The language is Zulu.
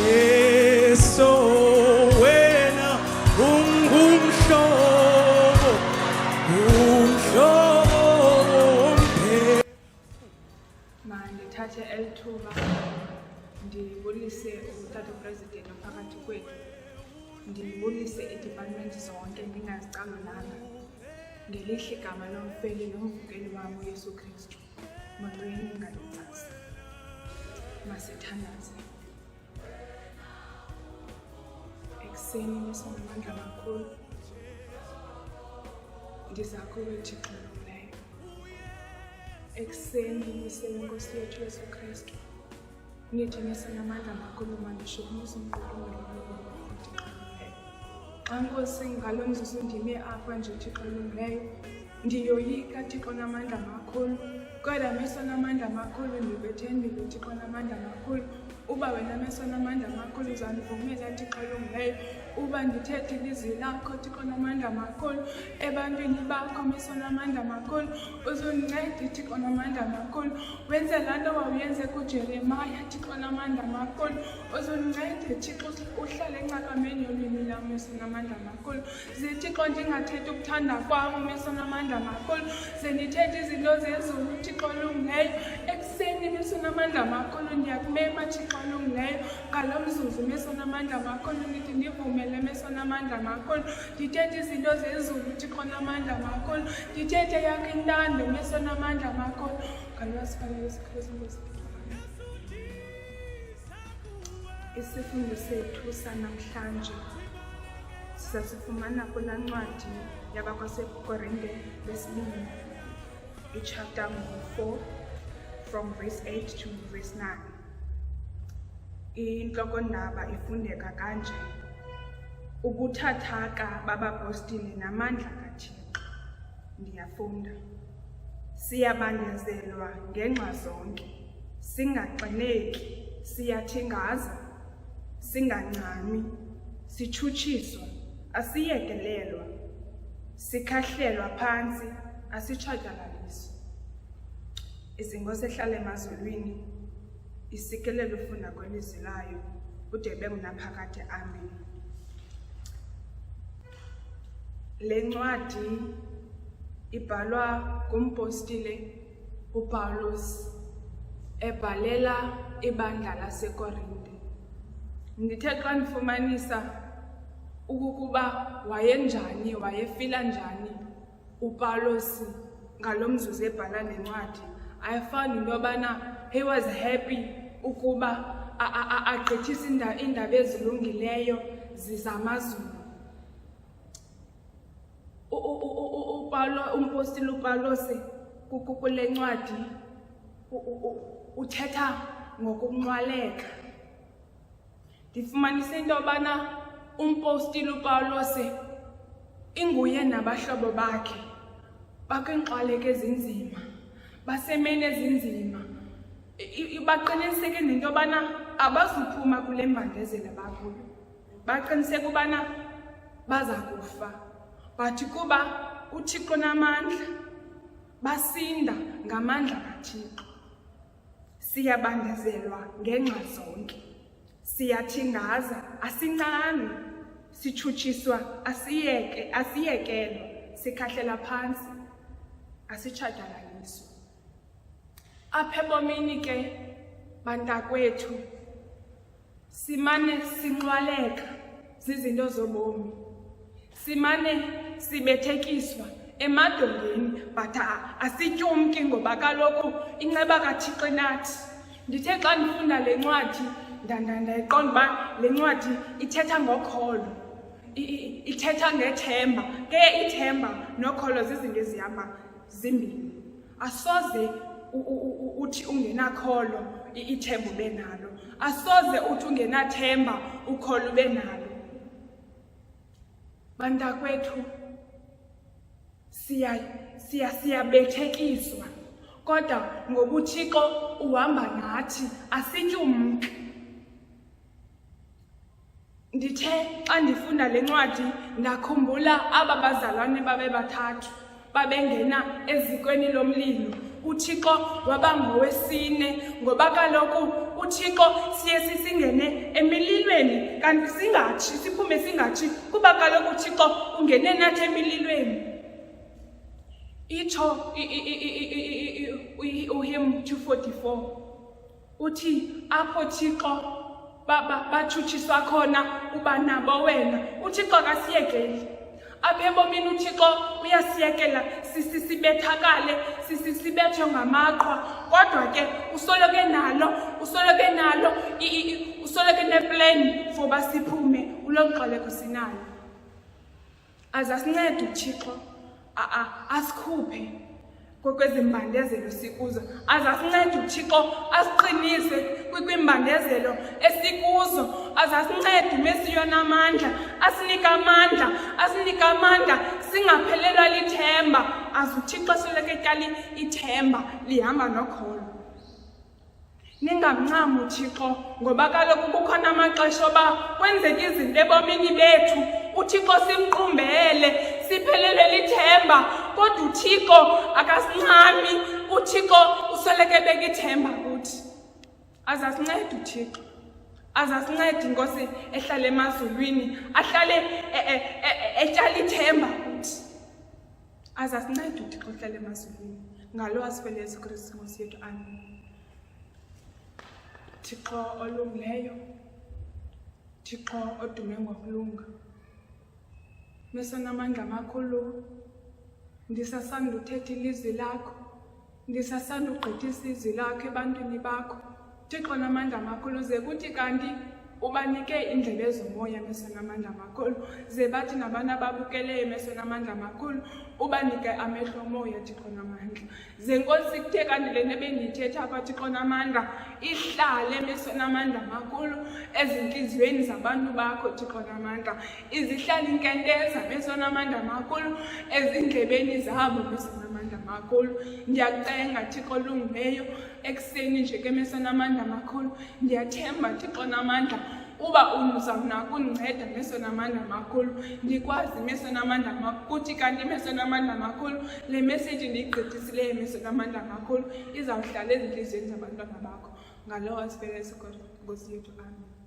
Yesu wena ungumhlobo mandithathe elithuba ndibulise utata president phakathi kwethu, ndibulise i-department zonke ndingazicalulanga ngelihle igama lomfeli nomvukeli wam uYesu Kristu. Molweni ngalincasa, masithandaze. Ekuseni nisinamandla makhulu ndiza kuwe Thixo olungileyo. Ekuseni nisenkosi yethu Yesu Kristu, nithi nisenamandla makhulu mandishukumise umqulunkulu Thixo olungileyo. Xa Nkosi ngalo mzuzu ndime apha nje Thixo olungileyo, ndiyoyika Thixo namandla makhulu, kodwa meso namandla makhulu ndibethembile Thixo namandla makhulu. Uba wena meso namandla makhulu uzandivumela Thixo olungileyo uba ndithethe ilizwi lakho Thixo namandla makhulu ebantwini bakho meso namandla makhulu. Uzundincede Thixo namandla makhulu, wenze laa nto wawuyenze kuJeremaya Thixo namandla makhulu. Uzundincede Thixo uhlale encakameni yolwimi lam meso namandla makhulu. Ze Thixo ndingathethi ukuthanda kwam meso namandla makhulu, ze ndithethe izinto zezulu Thixo olungileyo. Ekuseni meso namandla makhulu ndiyakumema Thixo olungileyo ngalo mzuzu meso namandla makhulu, ndithi ndivumele meso namandla makhulu ndithethe izinto zezulu Thixo namandla makhulu, ndithethe yakho intando meso namandla makhulu ngalwasifana Yesu Kristu Nkosi. Isifundo sethu sanamhlanje sisasifumana kulaa ncwadi yabakwasekorinte lesibini, ichapter 4 from verse 8 to verse 9. Intlokondaba ifundeka kanje: ubuthathaka babapostile namandla kaThixo. Ndiyafunda. Siyabandezelwa ngenxa zonke, singaxineki, siyathingaza, singancami, sichutshiswa, asiyekelelwa, sikhahlelwa phantsi, asitshatyalaliswa. Izinkosi ehlala emazulwini isikelele ufunda kwelizwi layo ude ube mnaphakade. Amen. Le ncwadi ibhalwa ngumpostile uPawulos ebhalela ibandla laseKorinte. Ndithe xa ndifumanisa ukuba wayenjani, wayefila njani uPawulos ngalo mzuzu ebhala le ncwadi, I found into yobana he was happy ukuba agqithise iindaba ezilungileyo zizamazulu. Umpostile uPawulos kule ncwadi uthetha ngokunqwaleka. Ndifumanise into yobana umpostile uPawulos inguye nabahlobo bakhe bakwinqwaleko ezinzima, basemeni ezinzima. Baqiniseke nento yobana abazuphuma kule mbandezela bakuyo, baqiniseke ubana baza kufa, but kuba uThixo namandla basinda ngamandla kaThixo. Siyabandezelwa ngenxa zonke, siyathingaza, asincami, sichutshiswa, asiyekelwa, sikhahlela phantsi, asitshatyalaliswa. Apha ebomini ke bantakwethu simane sinqwaleka zizinto zobomi, simane sibethekiswa emadongeni, but asityumki ngoba kaloku inceba kaThixo inathi. Ndithe xa ndifunda le ncwadi ndayiqonda uba le ncwadi ithetha ngokholo, ithetha ngethemba. Ke ithemba nokholo zizinto ezihamba zimbini. Asoze uthi ungenakholo ithemba ube nalo, asoze uthi ungenathemba ukholo ube nalo. Bantakwethu siyabethekiswa, kodwa ngoba uThixo uhamba nathi asityumki. Ndithe xa ndifunda le ncwadi ndakhumbula aba bazalwane babe bathathu babengena ezikweni lomlilo. uThixo waba ngowesine ngoba kaloku uThixo siye sisingene emililweni kanti singatshi, siphume singatshi kuba kaloku uThixo ungene nathi emililweni. Itsho uHymn 244 uthi apho Thixo batshutshiswa khona uba nabo wena. uThixo akasiyekeli apha ebomini. uThixo uyasiyekela sibethakale, sibethwe ngamaqhwa, kodwa ke usoloke neplani for uba siphume kuloo ngxoleko sinayo. Azasincede uThixo asikhuphe kwezimbandezelo sikuzo. Azasincede uThixo asiqinise kwimbandezelo esikuzo. Azasincede uMesiyona amandla, asinike amandla singaphelelwa lithemba. Aze uThixo soloko etyala ithemba lihamba nokholo. Ningamncami uThixo ngoba kaloku kukhona amaxesha oba kwenzeka izinto ebomini bethu, uThixo simqumbele siphelelwe lithemba, kodwa uThixo akasincami. uThixo usoloko ebeka ithemba kuthi. Azasincede uThixo, azasincede Inkosi ehlala emazulwini, ahlale etyala ithemba kuthi. Azasincede uThixo ehlala emazulwini. Ngalo asifele Yesu Kristu Nkosi yethu, amen. Thixo olungileyo, Thixo odume ngokulunga, Mesona amandla amakhulu, ndisasanda uthetha ilizwi lakho, ndisasanda ugqithisa izwi lakho ebantwini bakho. Thixo namandla amakhulu, ze kuthi kanti ubanike indlebe zomoya Mesona amandla amakhulu, ze bathi nabantu ababukeleyo Mesona amandla amakhulu ubanike amehlo omoya Thixo namandla. Ze Nkosi kuthe kanti le nto bendiyithetha apha Thixo namandla ihlale Mesona amandla amakhulu ezintliziyweni zabantu bakho Thixo namandla, izihlala inkenteza Mesona amandla amakhulu ezindlebeni zabo Mesona amandla amakhulu. Ndiyakucenga Thixo olungileyo ekuseni nje ke Mesona amandla amakhulu, ndiyathemba Thixo namandla uba uzawunako undinceda Mesona amandla amakhulu, ndikwazi Mesona amandla amakhulu kuthi kanti Mesona amandla amakhulu le message ndiyigqithisileyo Mesona amandla amakhulu izawuhlala ezintliziyweni zabantwana bakho. Ngalo asifele Nkosi yethu, amen.